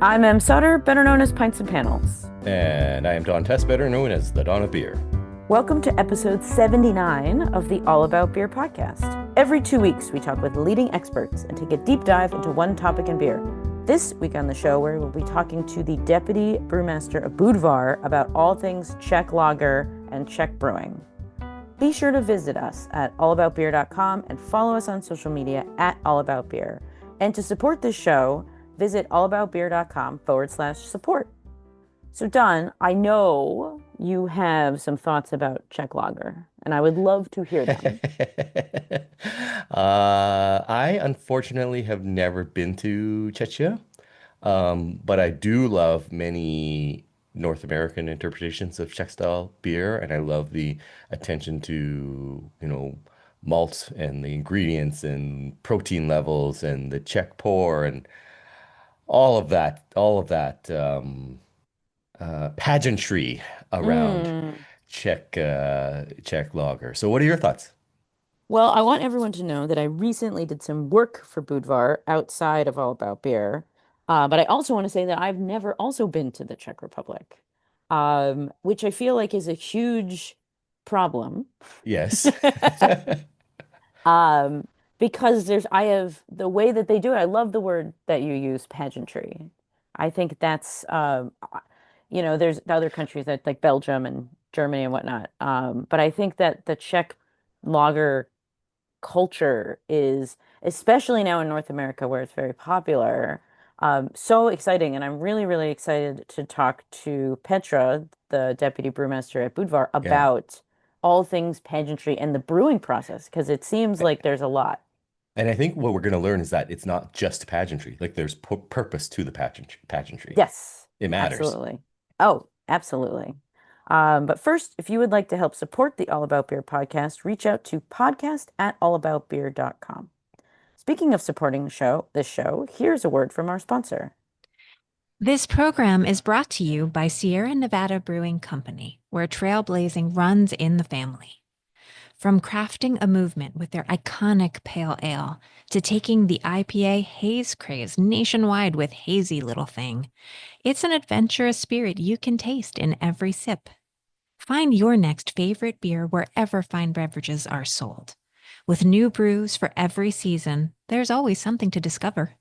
I'm Em Sutter, better known as Pints and Panels. And I am Don Tess, better known as the Don of Beer. Welcome to episode 79 of the All About Beer podcast. Every 2 weeks, we talk with leading experts and take a deep dive into one topic in beer. This week on the show, we will be talking to the Deputy Brewmaster of Budvar about all things Czech lager and Czech brewing. Be sure to visit us at allaboutbeer.com and follow us on social media at allaboutbeer. And to support this show, visit allaboutbeer.com/support. So Don, I know you have some thoughts about Czech lager, and I would love to hear them. I unfortunately have never been to Czechia, but I do love many North American interpretations of Czech style beer, and I love the attention to, malt and the ingredients and protein levels and the Czech pour and all of that pageantry around Mm. Czech lager. So, what are your thoughts? Well, I want everyone to know that I recently did some work for Budvar outside of All About Beer. But I also want to say that I've never also been to the Czech Republic, which I feel like is a huge problem. Yes. Um, because I have the way that they do it. I love the word that you use, pageantry. I think that's, there's other countries that like Belgium and Germany and whatnot. But I think that the Czech lager culture is, especially now in North America where it's very popular, so exciting. And I'm really, really excited to talk to Petra, the deputy brewmaster at Budvar, Yeah. about all things pageantry and the brewing process, because it seems like there's a lot. And I think what we're going to learn is that it's not just pageantry. Like there's purpose to the pageantry. Yes, It matters. absolutely. Oh, absolutely. But first, if you would like to help support the All About Beer podcast, reach out to podcast@allaboutbeer.com. Speaking of supporting this show, here's a word from our sponsor. This program is brought to you by Sierra Nevada Brewing Company, where trailblazing runs in the family. From crafting a movement with their iconic pale ale to taking the IPA haze craze nationwide with Hazy Little Thing, it's an adventurous spirit you can taste in every sip. Find your next favorite beer wherever fine beverages are sold. With new brews for every season, there's always something to discover.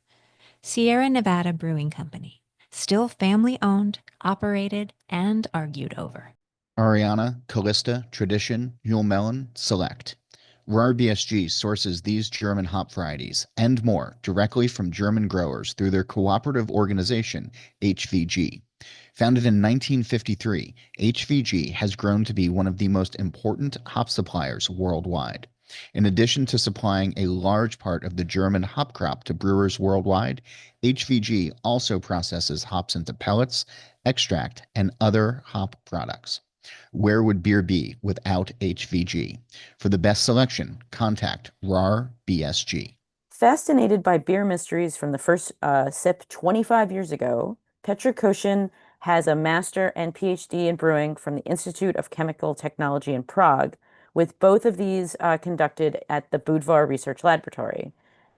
Sierra Nevada Brewing Company, still family-owned, operated, and argued over. Ariana, Callista, Tradition, Mule Melon, Select. RahrBSG sources these German hop varieties and more directly from German growers through their cooperative organization, HVG. Founded in 1953, HVG has grown to be one of the most important hop suppliers worldwide. In addition to supplying a large part of the German hop crop to brewers worldwide, HVG also processes hops into pellets, extract, and other hop products. Where would beer be without HVG? For the best selection, contact RahrBSG. Fascinated by beer mysteries from the first sip 25 years ago, Petr Kosin has a master and PhD in brewing from the Institute of Chemical Technology in Prague, with both of these conducted at the Budvar Research Laboratory.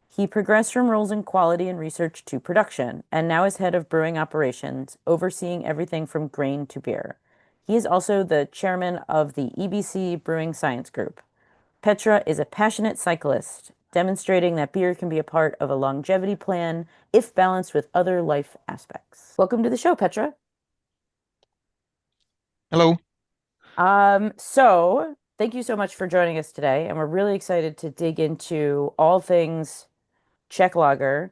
He progressed from roles in quality and research to production, and now is head of brewing operations, overseeing everything from grain to beer. He is also the chairman of the EBC Brewing Science Group. Petra is a passionate cyclist, demonstrating that beer can be a part of a longevity plan if balanced with other life aspects. Welcome to the show, Petra. Hello. So thank you so much for joining us today, and we're really excited to dig into all things Czech lager.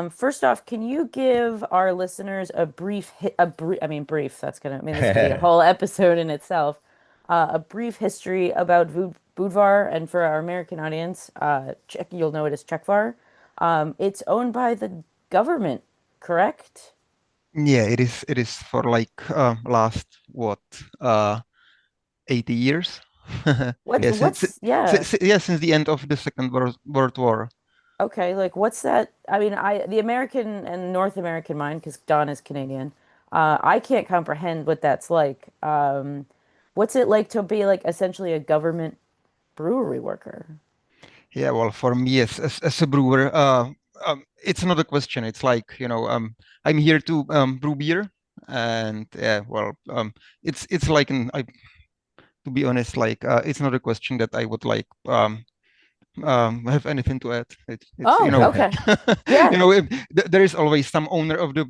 First off, can you give our listeners a brief, brief, this could be a whole episode in itself, a brief history about Budvar, and for our American audience, you'll know it as Czechvar. It's owned by the government, correct? Yeah, it is for last 80 years. Since the end of the Second World War. Okay, like what's that? The American and North American mind, because Don is Canadian, I can't comprehend what that's like. What's it like to be like essentially a government brewery worker? Yeah, well, for me as a brewer, it's not a question. It's like, I'm here to brew beer, and it's like to be honest, like it's not a question that I would like have anything to add. It's Oh, okay. Yeah. There is always some owner of the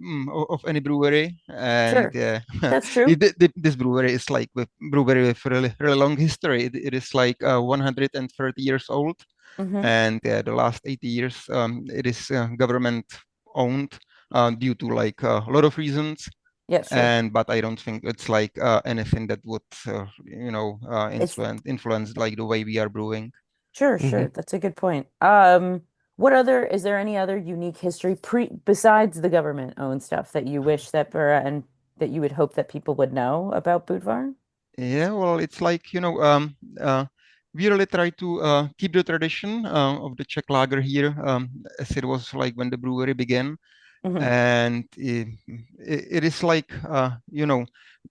of any brewery, and Sure. That's true. this brewery is like with brewery with really long history. It is like 130 years old, Hmm. and the last 80 years it is government owned due to like a lot of reasons. Yes, sure. But I don't think it's like anything that would It's influence like the way we are brewing. sure, Hmm. sure. That's a good point. Is there any other unique history besides the government owned stuff that you wish that and that you would hope that people would know about Budvar? Yeah, well, it's like, we really try to keep the tradition of the Czech lager here, as it was like when the brewery began. Hmm. And it is like,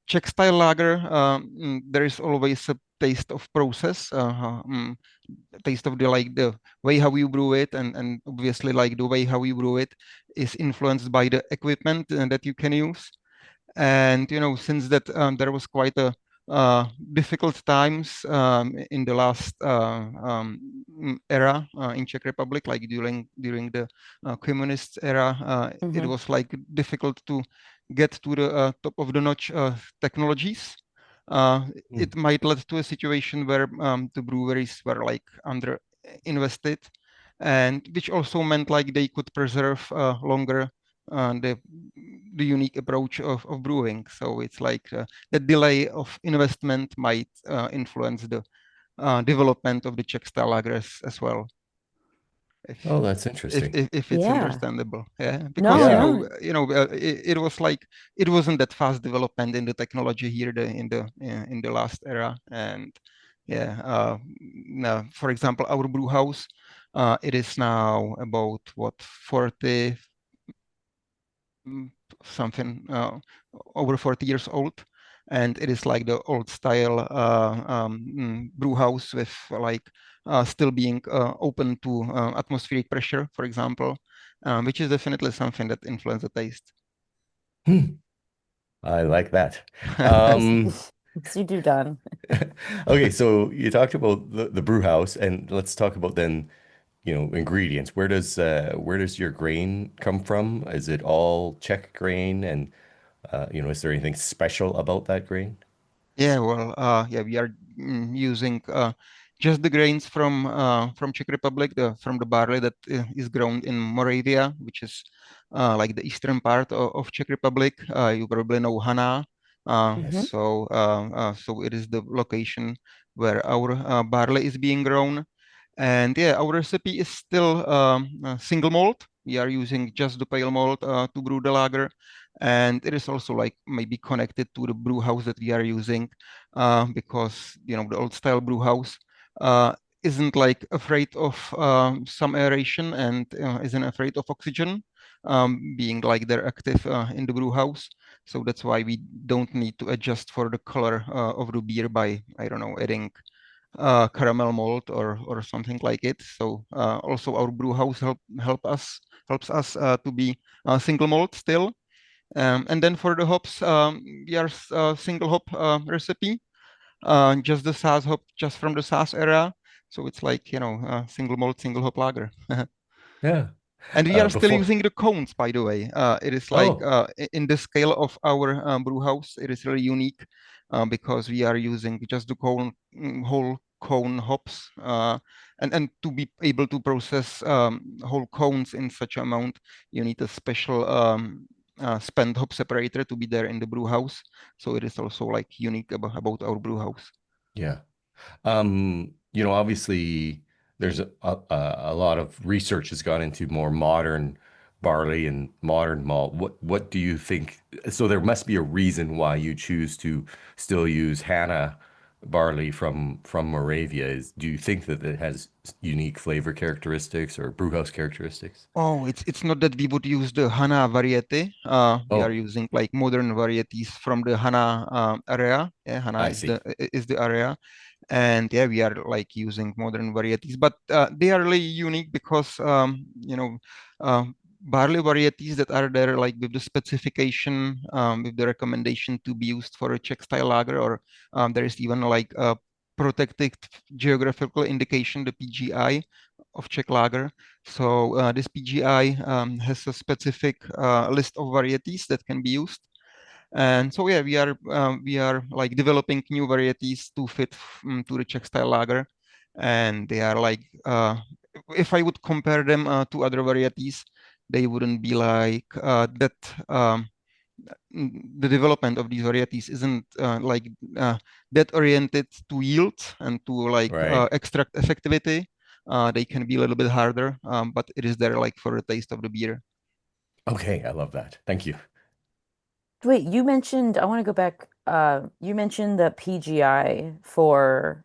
Czech style lager, there is always a taste of process, taste of the way how you brew it, and obviously like the way how you brew it is influenced by the equipment that you can use. And since that there was quite a difficult times in the last era in Czech Republic, like during the communist era, it Hmm. was like difficult to get to the top of the notch technologies. It might lead to a situation where the breweries were like under invested, and which also meant like they could preserve longer the unique approach of brewing. So it's like the delay of investment might influence the development of the Czech style lagers as well. Oh, that's interesting. If it's Yeah. understandable, yeah, because No, Yeah. it was like it wasn't that fast development in the technology here in the last era, and now, for example, our brew house, it is now about what 40 something over 40 years old, and it is like the old style brew house with like still being open to atmospheric pressure, for example, which is definitely something that influences the taste. I like that. yes, yes, you do, Don. Okay, so you talked about the brew house, and let's talk about then, ingredients. Where does your grain come from? Is it all Czech grain? And is there anything special about that grain? Yeah, well, we are using just the grains from Czech Republic, from the barley that is grown in Moravia, which is like the eastern part of Czech Republic. You probably know Hana. Hmm. So it is the location where our barley is being grown. And yeah, our recipe is still single malt. We are using just the pale malt to brew the lager, and it is also like maybe connected to the brew house that we are using, because the old style brew house isn't like afraid of some aeration, and isn't afraid of oxygen being like they're active in the brew house. So that's why we don't need to adjust for the color of the beer by, I don't know, adding caramel malt or something like it. So also our brew house helps us to be single malt still. And then for the hops, we are single hop recipe, just the Saaz hop, just from the Saaz era. So it's like single malt, single hop lager. Yeah. And we are still Before. using the cones, by the way. It is like Oh, in the scale of our brew house, it is really unique because we are using just the whole cone hops. And to be able to process whole cones in such amount, you need a special spent hop separator to be there in the brew house. So it is also like unique about our brew house. yeah. Obviously there's a lot of research has gone into more modern barley and modern malt. What do you think? So there must be a reason why you choose to still use Hannah barley from Moravia. Do you think that it has unique flavor characteristics or brewhouse characteristics? Oh, it's not that we would use the Hana variety. We are Oh, using like modern varieties from the Hana area. Yeah, Hana I see. is the area, And yeah, we are like using modern varieties, but they are really unique because barley varieties that are there, like with the specification, with the recommendation to be used for a Czech style lager, or there is even like a protected geographical indication, the PGI of Czech lager. So this PGI has a specific list of varieties that can be used. And so yeah, we are like developing new varieties to fit to the Czech style lager, and they are like if I would compare them to other varieties, they wouldn't be like that. The development of these varieties isn't that oriented to yield and to like Right. extract effectivity. They can be a little bit harder, but it is there like for the taste of the beer. Okay, I love that. Thank you. Wait, you mentioned, I want to go back. You mentioned the PGI for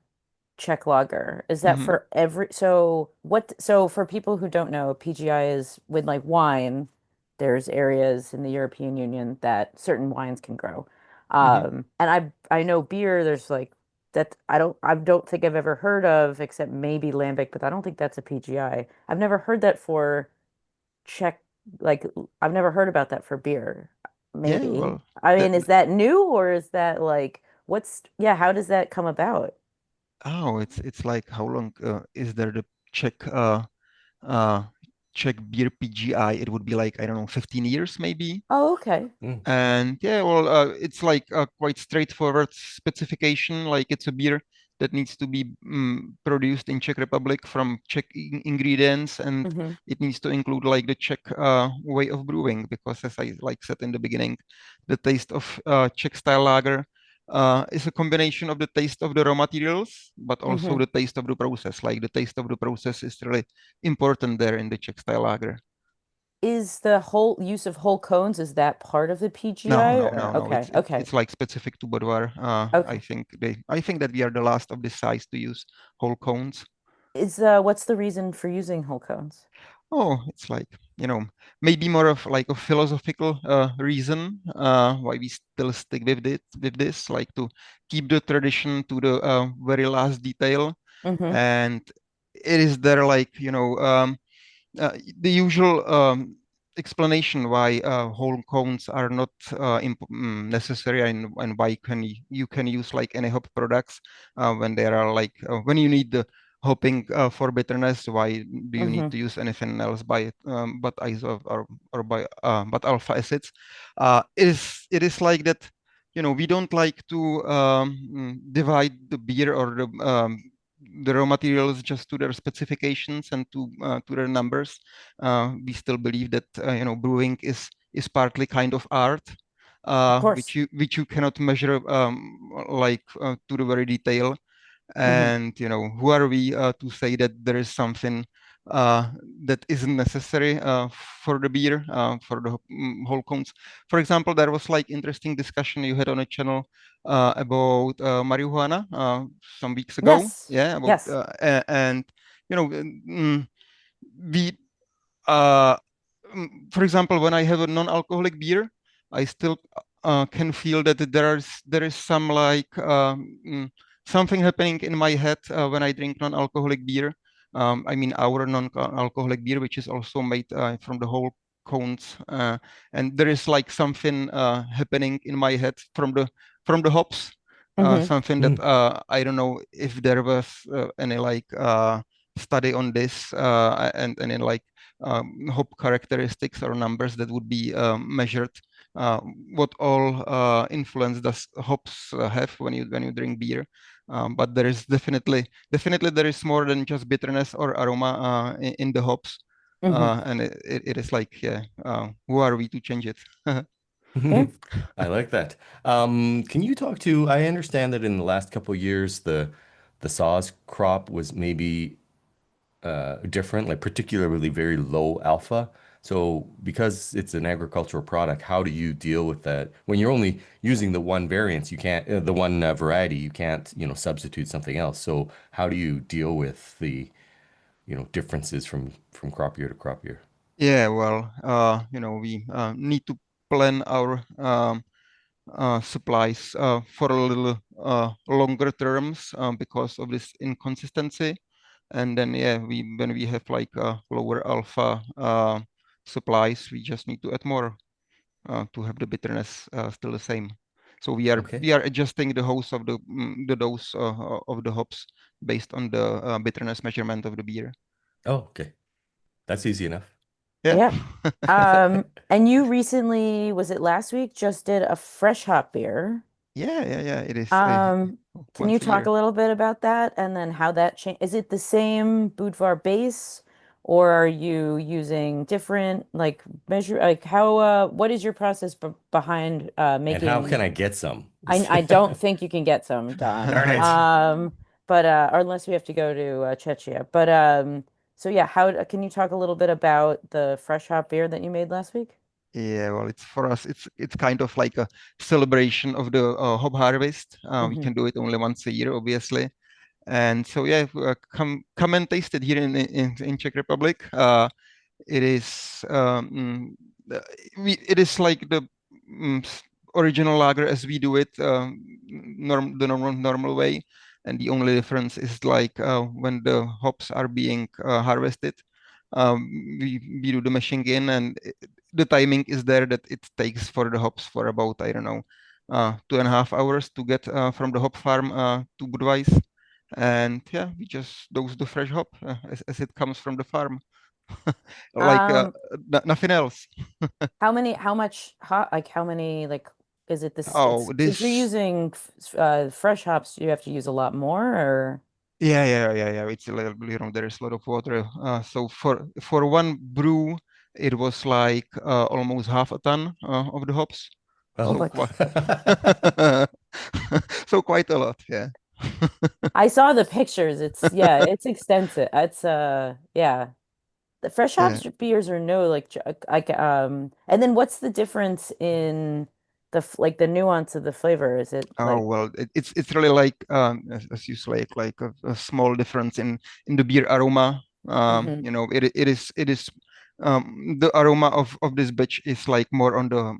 Czech lager. Is that Mhm. for so for people who don't know, PGI is with like wine, there's areas in the European Union that certain wines can grow. Mhm. And I know beer, there's like that I don't think I've ever heard of except maybe lambic, but I don't think that's a PGI. I've never heard that for Czech, like I've never heard about that for beer. Yeah, Maybe. well, I that mean, is that new or is that like yeah, how does that come about? oh, it's like how long is there the Czech uh Czech beer PGI? It would be like I don't know, 15 years maybe. Oh, okay. Mm, And yeah, well, it's like a quite straightforward specification. Like it's a beer that needs to be produced in Czech Republic from Czech ingredients, and Hmm. it needs to include like the Czech way of brewing. Because as I like said in the beginning, the taste of Czech style lager is a combination of the taste of the raw materials, but also Hmm. the taste of the process. Like the taste of the process is really important there in the Czech style lager. Is the whole use of whole cones, is that part of the No, PGI no, or no, no. okay, okay, It's like specific to Budvar. okay. I think that we are the last of this size to use whole cones. What's the reason for using whole cones? Oh, it's like, maybe more of like a philosophical reason why we still stick with this, like to keep the tradition to the very last detail. Hmm. And it is there like, the usual explanation why whole cones are not necessary, and why you can use like any hop products when there are like when you need the hopping for bitterness. Why do you need Hmm. to use anything else by but iso or by but alpha acids? It is like that. We don't like to divide the beer or the raw materials just to their specifications and to their numbers. We still believe that brewing is partly kind of art, Of course. which you cannot measure like to the very detail. Hmm. And who are we to say that there is something uh, that isn't necessary for the beer, for the whole cones? For example, there was like interesting discussion you had on a channel about marijuana some weeks ago. Yes. Yeah, about Yes. and we uh, for example, when I have a non-alcoholic beer, I still can feel that there is some like something happening in my head when I drink non-alcoholic beer. I mean our non-alcoholic beer, which is also made from the whole cones, and there is like something happening in my head from the hops. Hmm. Something that mm. I don't know if there was any like study on this and in like hop characteristics or numbers that would be measured. Uh, what all influence does hops have when you drink beer? But there is definitely there is more than just bitterness or aroma in the hops. Hmm. And it is like, yeah, who are we to change it? Yeah. I like that. Can you talk to, I understand that in the last couple of years, the Saws crop was maybe different, like particularly very low alpha. So because it's an agricultural product, how do you deal with that? When you're only using the one variance, you can't, the one variety, you can't, substitute something else. So how do you deal with the, differences from crop year to crop year? Yeah, well, we need to plan our supplies for a little longer terms because of this inconsistency. And then when we have like lower alpha supplies, we just need to add more to have the bitterness still the same. So we are adjusting the dose of the hops based on the bitterness measurement of the beer. Oh, okay. That's easy enough. Yeah. And you recently, was it last week, just did a fresh hop beer? Yeah. It is. Can you talk a little bit about that and then how that changed? Is it the same Budvar base, or are you using different like what is your process behind making? And how can I get some? I don't think you can get some, Don. Darn it. But or unless we have to go to Czechia. But so yeah, how can you talk a little bit about the fresh hop beer that you made last week? Yeah, well, it's for us. It's kind of like a celebration of the hop harvest. We can do it only once a year, obviously. And so come and taste it here in Czech Republic. It is it is like the original lager as we do it, the normal way. And the only difference is like when the hops are being harvested, we do the mashing in, and the timing is there that it takes for the hops for about, I don't know, 2.5 hours to get from the hop farm to Budvar. And we just dose the fresh hop as it comes from the farm. Like nothing else. How much hop, like how many, like, is it this? Oh, If you're using fresh hops, you have to use a lot more, or? Yeah. It's a little, there is a lot of water. So for one brew, it was like almost half a ton of the hops. Oh, so quite a lot, yeah. I saw the pictures. It's extensive. It's the fresh hops beers are and then what's the difference in the nuance of the flavor? Is it well, it's really like as you say, like a small difference in the beer aroma. You know, it is the aroma of this batch is like more on the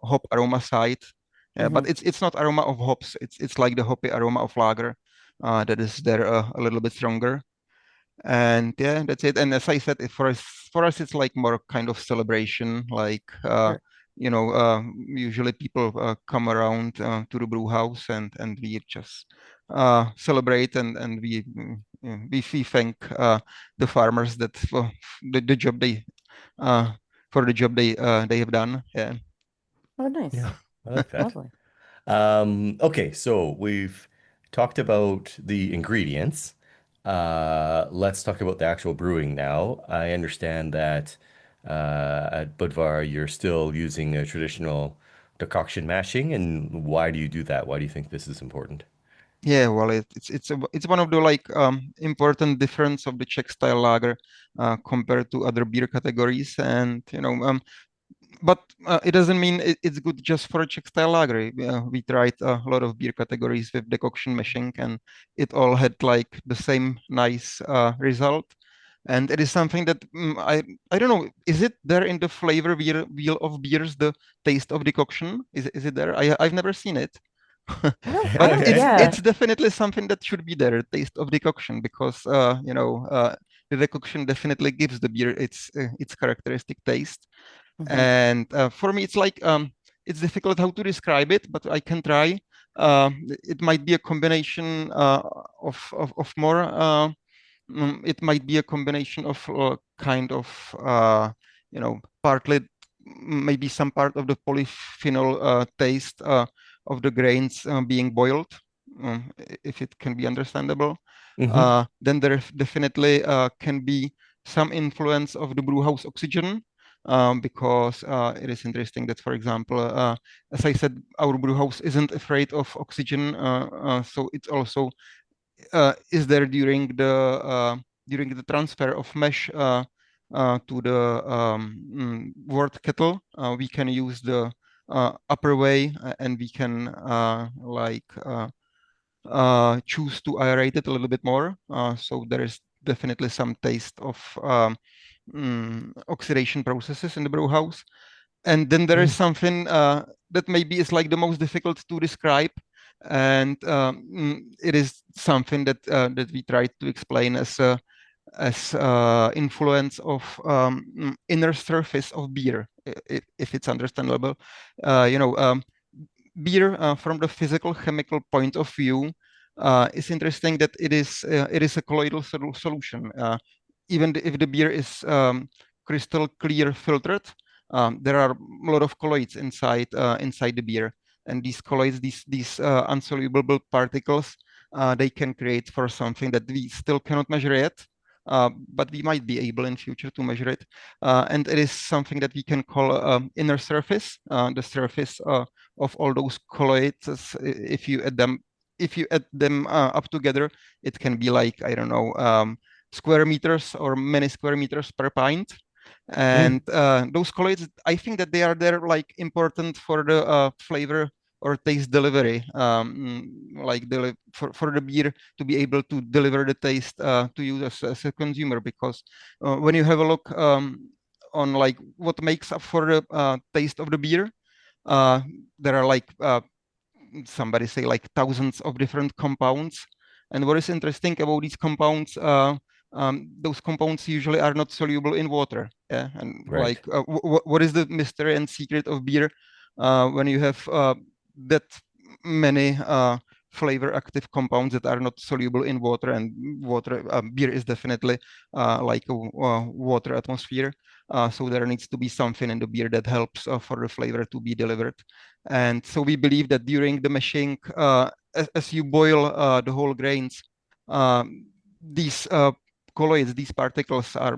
hop aroma side. But it's not aroma of hops. It's like the hoppy aroma of lager that is there a little bit stronger. And that's it. And as I said, for us it's like more kind of celebration. Like you know, usually people come around to the brew house and we just celebrate and we thank the farmers that for the job they they have done. Yeah. Oh, nice. Yeah, I like that. Lovely. Okay, so we've talked about the ingredients. Let's talk about the actual brewing now. I understand that at Budvar you're still using a traditional decoction mashing, and why do you do that? Why do you think this is important? Yeah, well, it's one of the like important difference of the Czech style lager compared to other beer categories, and you know, but it doesn't mean it's good just for a Czech style lager. We tried a lot of beer categories with decoction mashing, and it all had like the same nice result. And it is something that I don't know. Is it there in the flavor wheel of beers? The taste of decoction, is it there? I've never seen it. But it's definitely something that should be there, taste of decoction, because you know, the decoction definitely gives the beer its characteristic taste. And for me, it's like it's difficult how to describe it, but I can try. It might be a combination of more. It might be a combination of kind of you know, partly maybe some part of the polyphenol taste of the grains being boiled, if it can be understandable. Then there definitely can be some influence of the brew house oxygen, because it is interesting that, for example, as I said, our brew house isn't afraid of oxygen, so it's also is there during the transfer of mash to the wort kettle. We can use the upper way, and we can choose to aerate it a little bit more. So there is definitely some taste of oxidation processes in the brew house. And then there is something that maybe is like the most difficult to describe, and it is something that that we try to explain as influence of inner surface of beer, if it's understandable. Beer from the physical chemical point of view is interesting that it is a colloidal solution. Even if the beer is crystal clear filtered, there are a lot of colloids inside the beer, and these colloids, these insoluble particles, they can create for something that we still cannot measure yet. But we might be able in future to measure it, and it is something that we can call inner surface, the surface of all those colloids. If you add them up together, it can be like, I don't know, square meters or many square meters per pint. And those colloids, I think that they're like important for the flavor or taste delivery, like for the beer to be able to deliver the taste to you as a consumer. Because when you have a look on like what makes up for the taste of the beer, there are like somebody say like thousands of different compounds. And what is interesting about these compounds, those compounds usually are not soluble in water. Yeah, and Right. like what is the mystery and secret of beer when you have that many flavor active compounds that are not soluble in water, and beer is definitely like a water atmosphere. So there needs to be something in the beer that helps for the flavor to be delivered. And so we believe that during the mashing, as you boil the whole grains, these colloids, these particles are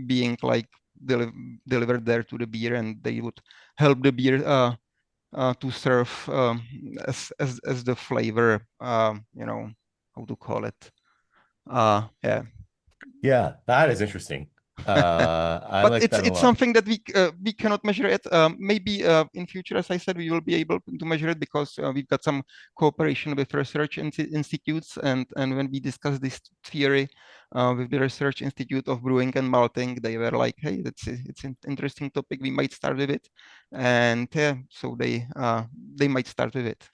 being like delivered there to the beer, and they would help the beer to serve as the flavor, you know, how to call it. Yeah. Yeah, that is interesting. I But like that a it's lot. something that we cannot measure it. Maybe in future, as I said, we will be able to measure it, because we've got some cooperation with research institutes, and when we discuss this theory with the Research Institute of Brewing and Malting, they were like, "Hey, it's an interesting topic. We might start with it," and so they might start with it.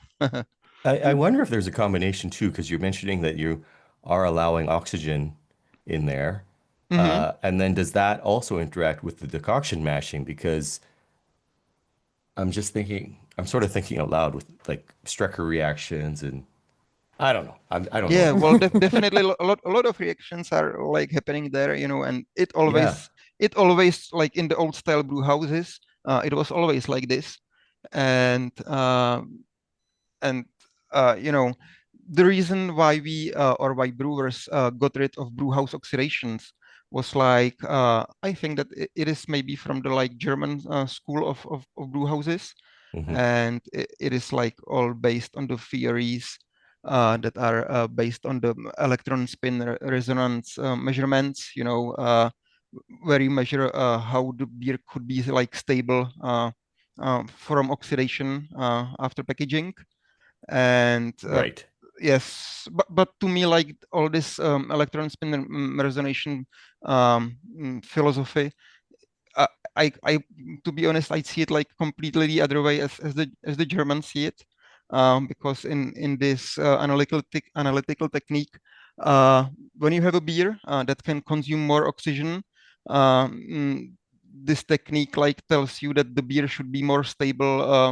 I wonder if there's a combination too, because you're mentioning that you are allowing oxygen in there. Mm-hmm. And then does that also interact with the decoction mashing? Because I'm sort of thinking out loud with like Strecker reactions, and I don't know. I don't know Yeah, enough. well, definitely a lot of reactions are like happening there, and it Yeah, always like in the old style brew houses, it was always like this. And and the reason why we or why brewers got rid of brew house oxidations was like, I think that it is maybe from the like German school of brew houses, hmm, and it is like all based on the theories that are based on the electron spin resonance measurements, where you measure how the beer could be like stable from oxidation after packaging. And right. yes, but to me, like all this electron spin resonance philosophy, uh, I to be honest, I see it like completely the other way as the Germans see it, because in this analytical technique, when you have a beer that can consume more oxygen, this technique like tells you that the beer should be more stable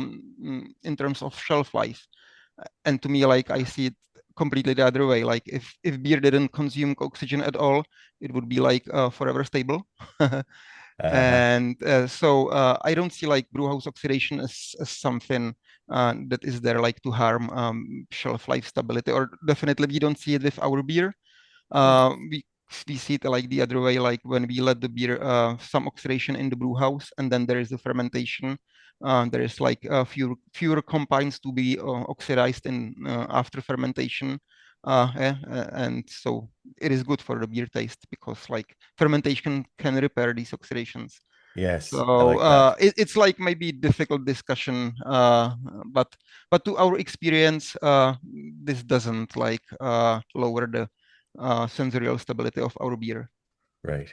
in terms of shelf life. And to me, like I see it completely the other way. Like if beer didn't consume oxygen at all, it would be like forever stable. Uh-huh. And so I don't see like brewhouse oxidation as something that is there like to harm shelf life stability, or definitely we don't see it with our beer. We see it like the other way, like when we let the beer some oxidation in the brew house, and then there is the fermentation. There is like fewer compounds to be oxidized in after fermentation, and so it is good for the beer taste, because like fermentation can repair these oxidations. Yes, I So like that. it's like maybe difficult discussion, but to our experience, this doesn't like lower the sensorial stability of our beer. Right.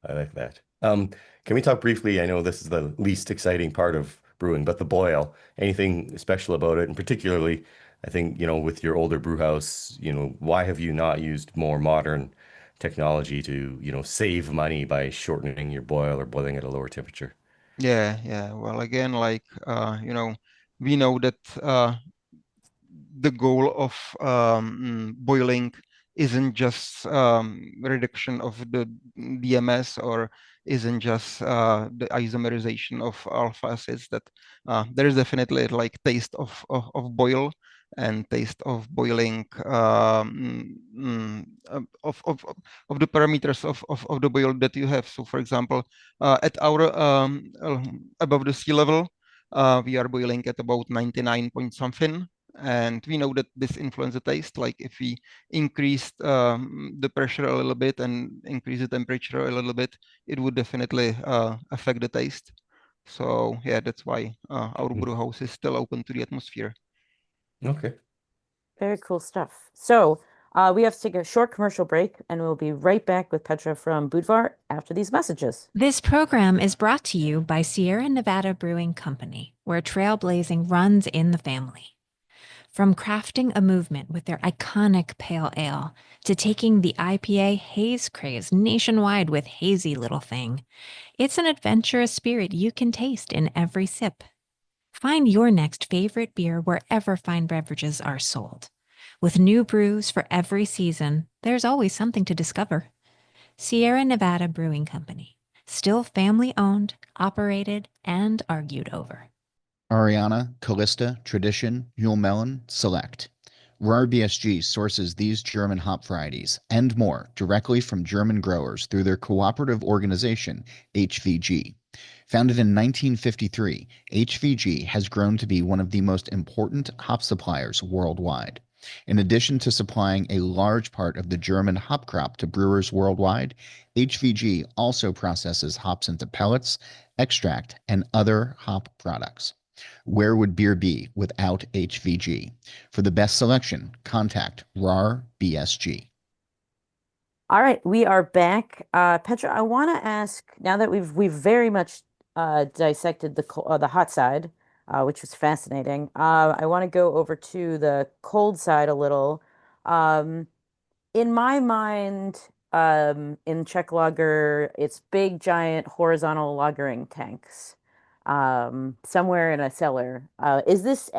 I like that. Can we talk briefly? I know this is the least exciting part of brewing, but the boil, anything special about it? And particularly, I think, with your older brew house, why have you not used more modern technology to, save money by shortening your boil or boiling at a lower temperature? Yeah. Well, again, we know that the goal of boiling isn't just reduction of the DMS, or isn't just the isomerization of alpha acids. That there is definitely like taste of boil and taste of boiling of the parameters of the boil that you have. So, for example, at our above the sea level, we are boiling at about 99 point something. And we know that this influences the taste. Like if we increase the pressure a little bit and increase the temperature a little bit, it would definitely affect the taste. So yeah, that's why our brew house is still open to the atmosphere. Okay. Very cool stuff. So we have to take a short commercial break, and we'll be right back with Petra from Budvar after these messages. This program is brought to you by Sierra Nevada Brewing Company, where trailblazing runs in the family. From crafting a movement with their iconic pale ale to taking the IPA haze craze nationwide with Hazy Little Thing, it's an adventurous spirit you can taste in every sip. Find your next favorite beer wherever fine beverages are sold. With new brews for every season, there's always something to discover. Sierra Nevada Brewing Company, still family-owned, operated, and argued over. Ariana, Callista, Tradition, Yule Melon, Select. RahrBSG sources these German hop varieties and more directly from German growers through their cooperative organization, HVG. Founded in 1953, HVG has grown to be one of the most important hop suppliers worldwide. In addition to supplying a large part of the German hop crop to brewers worldwide, HVG also processes hops into pellets, extract, and other hop products. Where would beer be without HVG? For the best selection, contact RahrBSG. All right, we are back. Petra, I want to ask, now that we've very much dissected the hot side, which was fascinating. I want to go over to the cold side a little. In my mind, in Czech lager, it's big, giant, horizontal lagering tanks, somewhere in a cellar. I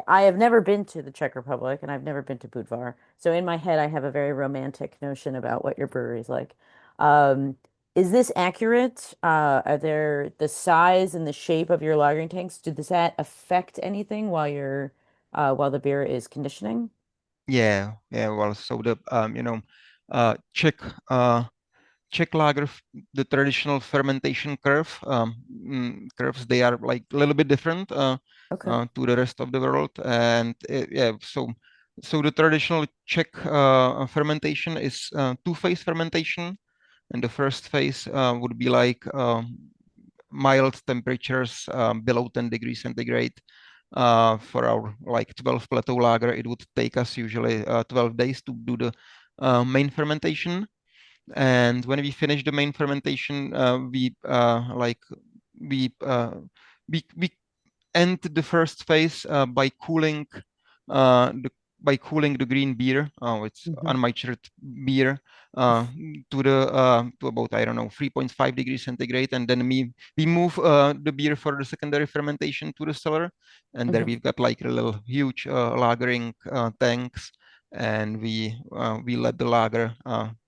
have never been to the Czech Republic, and I've never been to Budvar. So in my head, I have a very romantic notion about what your brewery is like. Is this accurate? Are there the size and the shape of your lagering tanks? Does that affect anything while the beer is conditioning? Yeah. Well, so the Czech lager, the traditional fermentation curves, they are like a little bit different Okay. to the rest of the world. And so the traditional Czech fermentation is two-phase fermentation, and the first phase would be like mild temperatures below 10 degrees centigrade. For our like 12 plateau lager, it would take us usually 12 days to do the main fermentation. And when we finish the main fermentation, we end the first phase by cooling the green beer. It's unmatured beer to about, I don't know, 3.5 degrees centigrade, and then we move the beer for the secondary fermentation to the cellar, and there we've got like a little huge lagering tanks, and we let the lager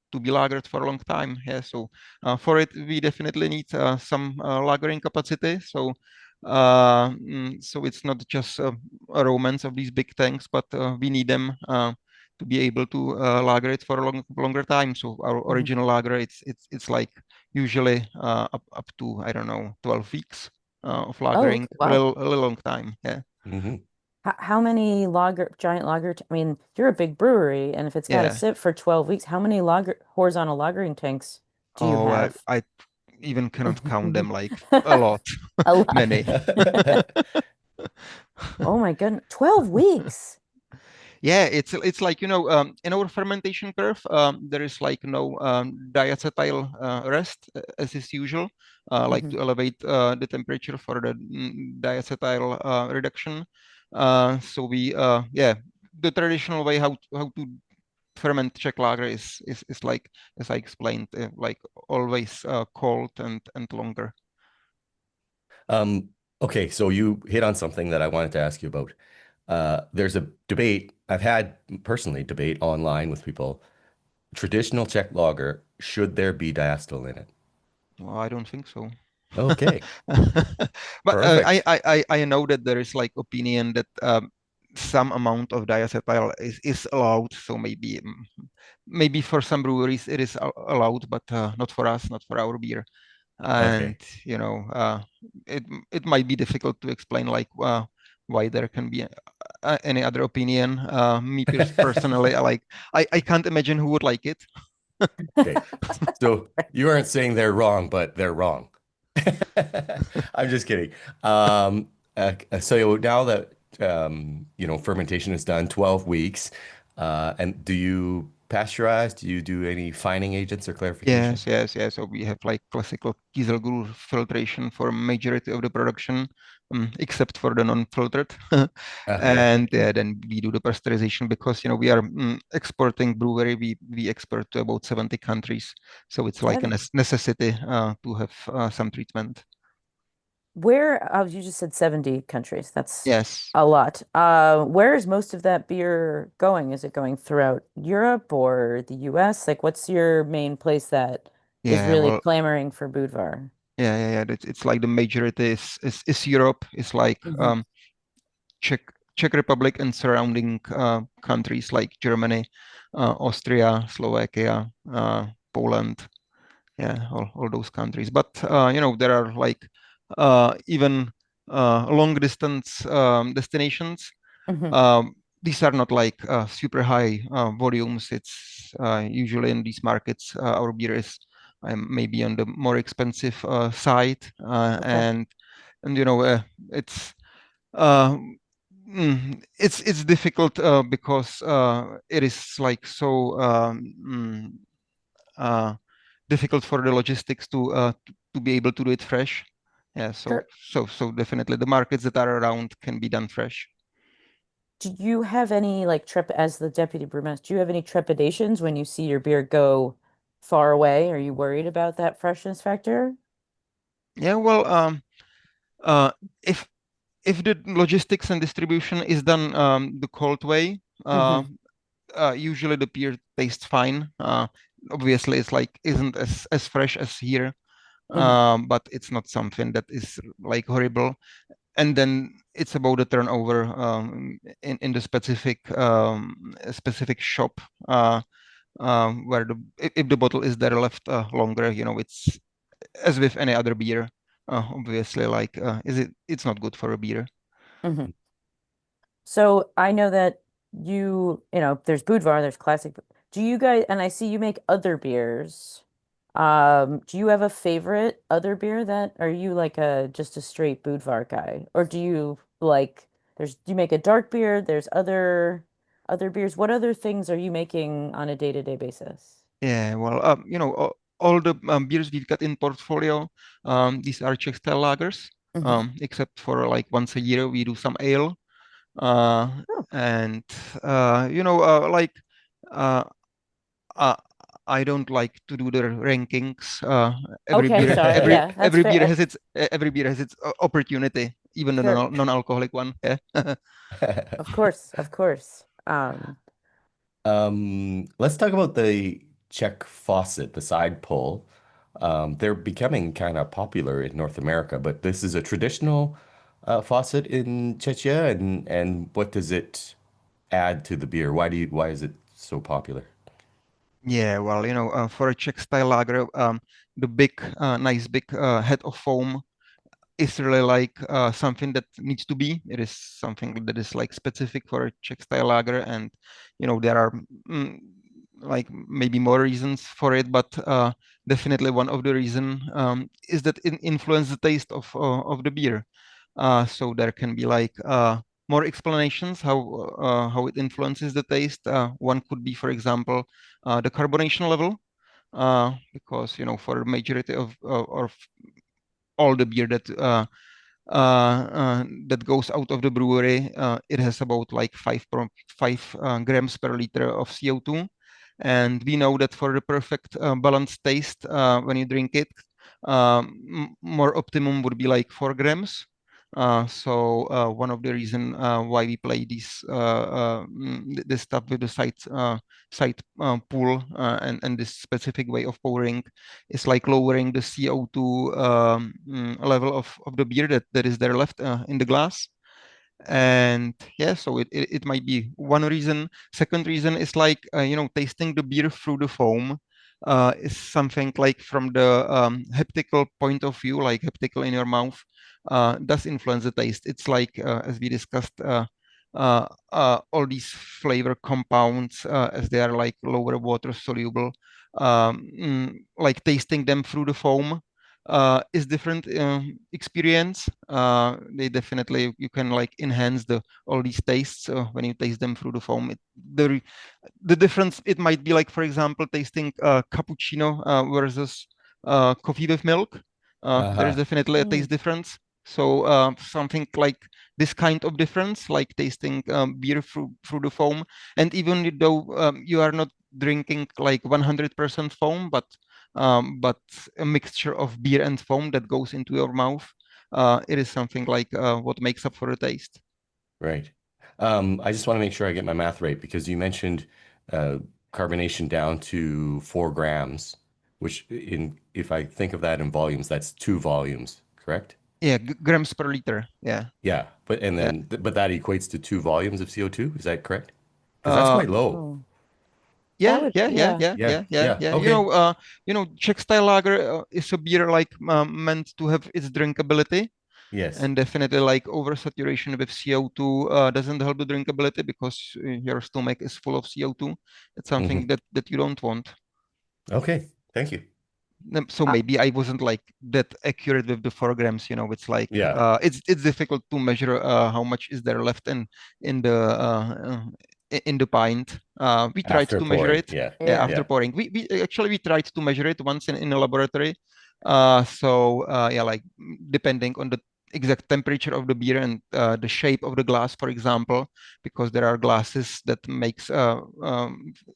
to be lagered for a long time. Yeah, so for it we definitely need some lagering capacity. So it's not just a romance of these big tanks, but we need them to be able to lager it for a longer time. So our original lager, it's like usually up to, I don't know, 12 weeks of lagering. Oh, wow. A little long time. Yeah. How many giant lager? I mean, you're a big brewery, and if it's got to sit for 12 weeks, how many horizontal lagering tanks do you have? I even cannot count them, like a lot. A lot. Many. Oh my goodness, 12 weeks. Yeah, it's like, in our fermentation curve, there is like no diacetyl rest as is usual, like to elevate the temperature for the diacetyl reduction. So we, the traditional way how to ferment Czech lager is like, as I explained, like always cold and longer. Okay, so you hit on something that I wanted to ask you about. There's a debate. I've had personally debate online with people. Traditional Czech lager, should there be diacetyl in it? Well, I don't think so. Okay, But perfect. I know that there is like opinion that some amount of diacetyl is allowed. So maybe for some breweries it is allowed, but not for us, not for our beer. And Okay. it might be difficult to explain like why there can be any other opinion. Me personally, I can't imagine who would like it. Okay. So you aren't saying they're wrong, but they're wrong. I'm just kidding. So now that fermentation is done, 12 weeks, and do you pasteurize? Do you do any fining agents or clarification? Yes. So we have like classical Kieselguhr filtration for majority of the production, except for the non-filtered. Okay. And then we do the pasteurization because we are exporting brewery. We export to about 70 countries, so it's like a necessity to have some treatment. Where, you just said 70 countries. That's Yes. a lot. Where is most of that beer going? Is it going throughout Europe or the US? Like, what's your main place that is Yeah. really Well. clamoring for Budvar? Yeah. It's like the majority is Europe. It's like Hmm. Czech Republic and surrounding countries like Germany, Austria, Slovakia, Poland, all those countries. But there are like even long distance destinations. Hmm. These are not like super high volumes. It's usually in these markets our beer is maybe on the more expensive side, Okay. and it's uh, it's difficult because it is like so uh, difficult for the logistics to be able to do it fresh. Yeah, so Sure. so definitely the markets that are around can be done fresh. Do you have any like as the deputy brewmaster, do you have any trepidations when you see your beer go far away? Are you worried about that freshness factor? Yeah, well, uh, if the logistics and distribution is done the cold way, Hmm. usually the beer tastes fine. Obviously, it's like isn't as fresh as here, Hmm. but it's not something that is like horrible. And then it's about the turnover in the specific shop where if the bottle is there left longer, it's as with any other beer. Obviously, like it's not good for a beer. Hmm. So I know that there's Budvar, there's classic. Do you guys, and I see you make other beers. Do you have a favorite other beer that, are you like just a straight Budvar guy? Or do you like, do you make a dark beer? There's other beers. What other things are you making on a day-to-day basis? Yeah, well, all the beers we've got in portfolio, these are Czech style lagers, Hmm. except for like once a year we do some ale. Uh, Oh, and like uh, uh, I don't like to do the rankings. Every okay, beer, sorry. every Yeah, that's every fair. beer has its opportunity, even the Sure. non-alcoholic one. Yeah. Of course, of course. Let's talk about the Czech faucet, the side pull. They're becoming kind of popular in North America, but this is a traditional faucet in Czechia, and what does it add to the beer? Why is it so popular? Yeah, well, for a Czech style lager, the big, nice big head of foam is really like something that needs to be. It is something that is like specific for a Czech style lager, and there are like maybe more reasons for it, but definitely one of the reason is that it influences the taste of the beer. So there can be like more explanations how it influences the taste. One could be, for example, the carbonation level, because for majority of all the beer that goes out of the brewery, it has about like 5 grams per liter of CO2. And we know that for the perfect balanced taste, when you drink it, more optimum would be like 4 grams. So one of the reason why we play this stuff with the side pool and this specific way of pouring is like lowering the CO2 level of the beer that is there left in the glass. And yeah, so it might be one reason. Second reason is like tasting the beer through the foam is something like from the haptical point of view, like haptical in your mouth, does influence the taste. It's like as we discussed, all these flavor compounds, as they are like lower water soluble, like tasting them through the foam is different experience. They definitely, you can like enhance all these tastes when you taste them through the foam. The difference, it might be like, for example, tasting cappuccino versus coffee with milk. There is definitely a taste difference. So something like this kind of difference, like tasting beer through the foam, and even though you are not drinking like 100% foam, but a mixture of beer and foam that goes into your mouth, it is something like what makes up for the taste. Right. I just want to make sure I get my math right because you mentioned carbonation down to 4 grams, which if I think of that in volumes, that's 2 volumes, correct? Yeah, grams per liter. Yeah. Yeah, but that equates to 2 volumes of CO2. Is that correct? Because that's quite low. Oh, Yeah, would- yeah, yeah, yeah. yeah, yeah, yeah. Okay. Czech style lager is a beer like meant to have its drinkability. Yes. And definitely like oversaturation with CO2 doesn't help the drinkability because your stomach is full of CO2. It's something that you don't want. Okay, thank you. So maybe I wasn't like that accurate with the 4 grams. It's like it's difficult to measure how much is there left in the pint. We tried After to measure pouring, it. yeah. After pouring. We actually tried to measure it once in a laboratory. Like depending on the exact temperature of the beer and the shape of the glass, for example, because there are glasses that makes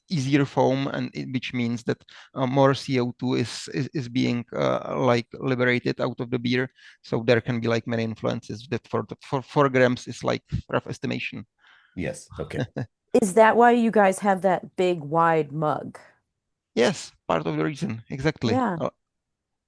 easier foam, and which means that more CO2 is being like liberated out of the beer. So there can be like many influences. That for 4 grams is like rough estimation. Yes. Okay. Is that why you guys have that big wide mug? Yes, part of the reason. Exactly. Yeah.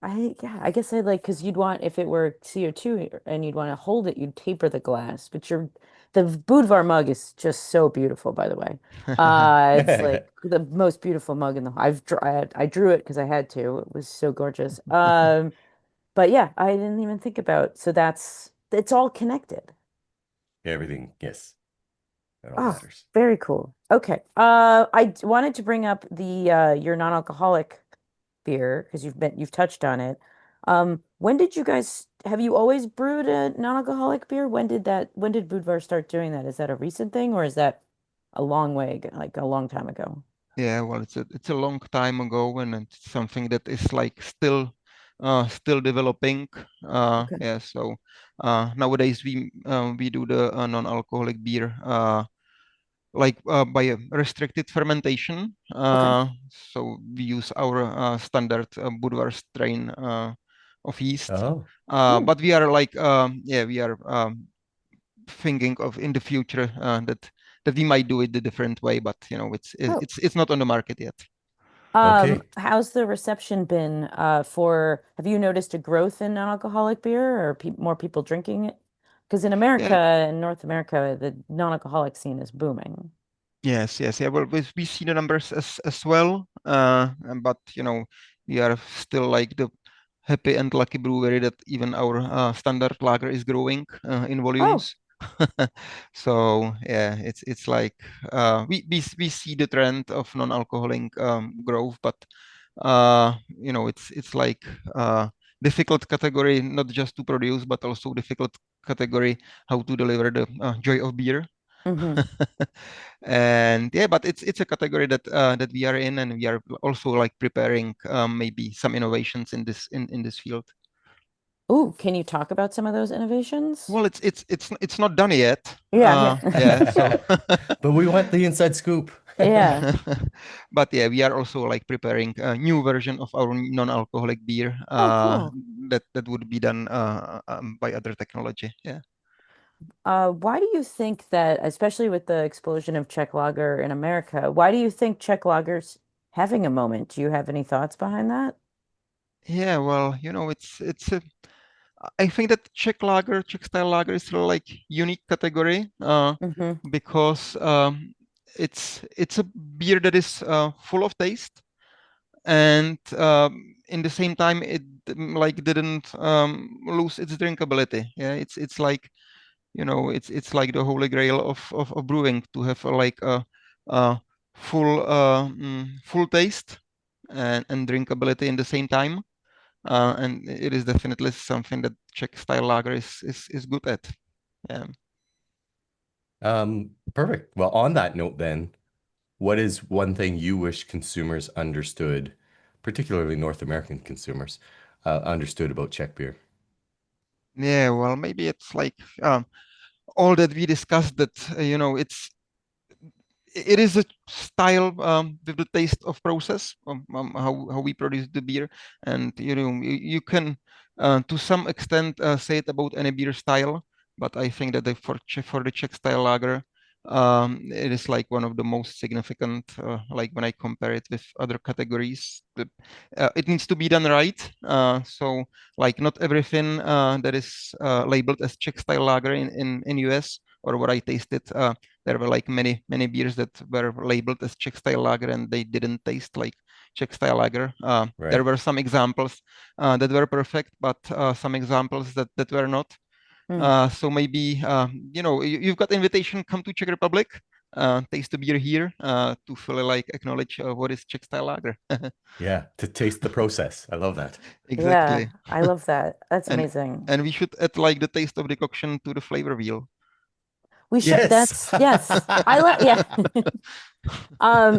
I guess I like because you'd want if it were CO2 and you'd want to hold it, you'd taper the glass. But the Budvar mug is just so beautiful, by the way. It's like the most beautiful mug in the. I drew it because I had to. It was so gorgeous. But yeah, I didn't even think about. So it's all connected. Everything, yes. That all Oh, matters. very cool. Okay. Wanted to bring up the your non-alcoholic beer because you've touched on it. When did you guys have you always brewed a non-alcoholic beer? When did Budvar start doing that? Is that a recent thing or is that a long way, like a long time ago? Yeah, well, it's a long time ago, and it's something that is like still developing. Okay. Yeah, so nowadays we do the non-alcoholic beer by a restricted fermentation. Okay. So we use our standard Budvar strain of yeast. Oh. But we are like we are thinking of in the future that we might do it a different way, but it's not on the market yet. Okay. How's the reception been have you noticed a growth in non-alcoholic beer or more people drinking it? Because in America, in North America, the non-alcoholic scene is booming. Yes. Yeah. Well, we see the numbers as well, but we are still like the happy and lucky brewery that even our standard lager is growing in volumes. So yeah, it's like we see the trend of non-alcoholic growth, but it's like difficult category, not just to produce, but also difficult category, how to deliver the joy of beer. Hmm. And yeah, but it's a category that that we are in, and we are also like preparing maybe some innovations in this field. Ooh, can you talk about some of those innovations? Well, it's not done yet. Yeah, Yeah, so But we want the inside scoop. yeah. but yeah, we are also like preparing a new version of our non-alcoholic beer Oh, cool. that would be done by other technology. Yeah. Why do you think that, especially with the explosion of Czech lager in America, why do you think Czech lager's having a moment? Do you have any thoughts behind that? Yeah, well, you know, it's a I think that Czech style lager is sort of like unique category Hmm. because it's a beer that is full of taste, and in the same time it like didn't lose its drinkability. Yeah, it's like, you know, it's like the holy grail of brewing, to have like a full taste and drinkability in the same time. And it is definitely something that Czech style lager is good at. Yeah. Perfect. Well, on that note, then, what is one thing you wish consumers understood, particularly North American consumers, understood about Czech beer? Yeah, well, maybe it's like all that we discussed, that you know, it is a style with the taste of process, how we produce the beer. And you know, you can to some extent say it about any beer style, but I think that for the Czech style lager, it is like one of the most significant, like when I compare it with other categories. It needs to be done right, so like not everything that is labeled as Czech style lager in US, or what I tasted, there were like many beers that were labeled as Czech style lager, and they didn't taste like Czech style lager. There Right. were some examples that were perfect, but some examples that were not. Mm. So maybe you know, you've got invitation, come to Czech Republic, taste the beer here, to fully like acknowledge what is Czech style lager. Yeah, to taste the process. I love that. Yeah, Exactly. I love that. That's and amazing. and we should add like the taste of decoction to the flavor wheel. We should, Yes. that's, yes, I love, yeah.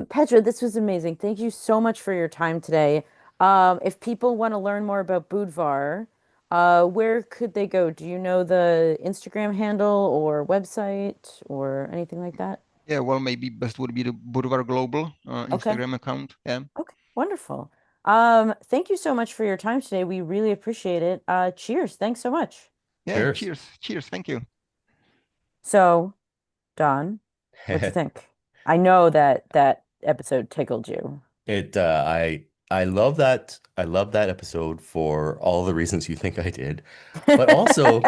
Petra, this was amazing. Thank you so much for your time today. If people want to learn more about Budvar, where could they go? Do you know the Instagram handle or website or anything like that? Yeah, well, maybe best would be the Budvar Global Okay. Instagram account. Yeah. Okay. Wonderful. Thank you so much for your time today. We really appreciate it. Cheers. Thanks so much. Yeah. Cheers. Cheers. Cheers. Thank you. So, Don, what'd you think? I know that that episode tickled you. It I love that. I love that episode for all the reasons you think I did. But also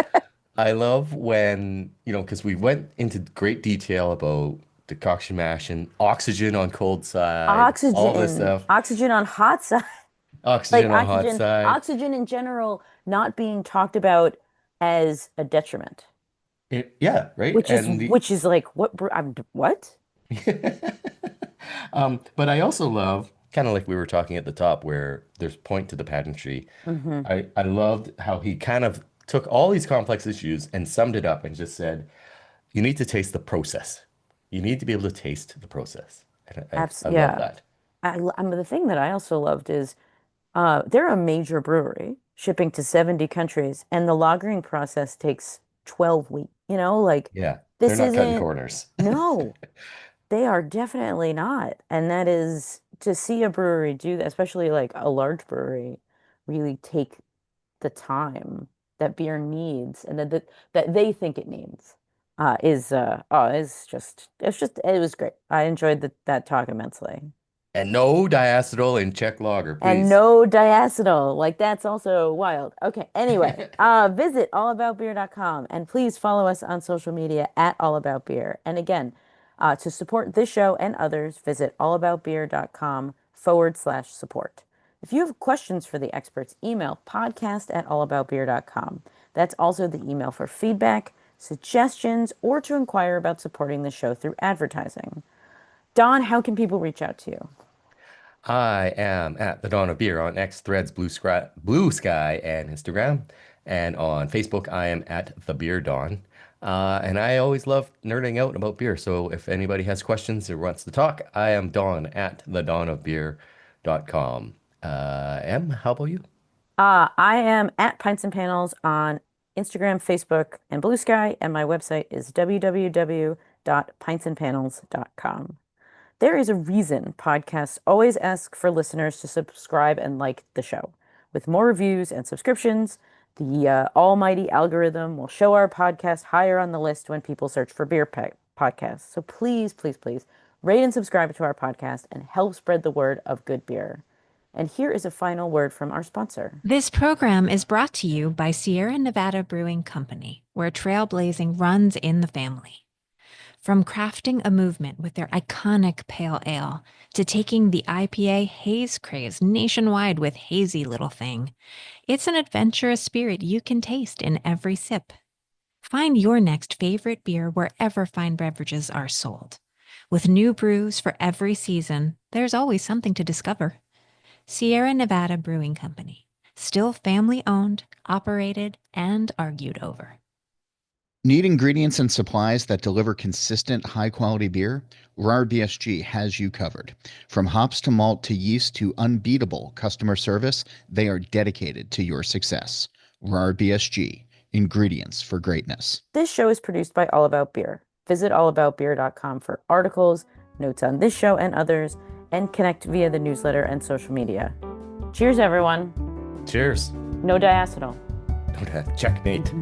I love when, you know, because we went into great detail about decoction mash and oxygen on cold side, all this Oxygen, stuff. oxygen on hot side, like Oxygen on hot side. oxygen in general not being talked about as a detriment, Yeah, right. And the which is like what? but I also love, kind of like we were talking at the top, where there's point to the pageantry. Hmm. I loved how he kind of took all these complex issues and summed it up and just said, you need to taste the process. You need to be able to taste the process. And I love Yeah. that. The thing that I also loved is they're a major brewery shipping to 70 countries, and the lagering process takes 12 weeks. You know, like Yeah, they're this not cutting isn't, corners. no, they are definitely not. And that is to see a brewery do that, especially like a large brewery, really take the time that beer needs and that they think it needs is just it was great. I enjoyed that talk immensely. And no diacetyl in Czech lager, And please. no diacetyl. Like that's also wild. Okay. Anyway, visit allaboutbeer.com and please follow us on social media at allaboutbeer. And again, to support this show and others, visit allaboutbeer.com/support. If you have questions for the experts, email podcast@allaboutbeer.com. That's also the email for feedback, suggestions, or to inquire about supporting the show through advertising. Don, how can people reach out to you? I am at the Dawn of Beer on X, Threads, Blue Sky, and Instagram. And on Facebook, I am at The Beer Dawn. And I always love nerding out about beer. So if anybody has questions or wants to talk, I am Dawn at thedawnofbeer.com. Em, how about you? I am at Pints and Panels on Instagram, Facebook, and Blue Sky, and my website is www.pintsandpanels.com. There is a reason podcasts always ask for listeners to subscribe and like the show. With more reviews and subscriptions, the almighty algorithm will show our podcast higher on the list when people search for beer podcasts. So please, please, please rate and subscribe to our podcast and help spread the word of good beer. And here is a final word from our sponsor. This program is brought to you by Sierra Nevada Brewing Company, where trailblazing runs in the family. From crafting a movement with their iconic pale ale to taking the IPA haze craze nationwide with Hazy Little Thing, it's an adventurous spirit you can taste in every sip. Find your next favorite beer wherever fine beverages are sold. With new brews for every season, there's always something to discover. Sierra Nevada Brewing Company, still family-owned, operated, and argued over. Need ingredients and supplies that deliver consistent, high-quality beer? RahrBSG has you covered. From hops to malt to yeast to unbeatable customer service, they are dedicated to your success. RahrBSG, ingredients for greatness. This show is produced by All About Beer. Visit allaboutbeer.com for articles, notes on this show and others, and connect via the newsletter and social media. Cheers, everyone. Cheers. No diacetyl. Checkmate.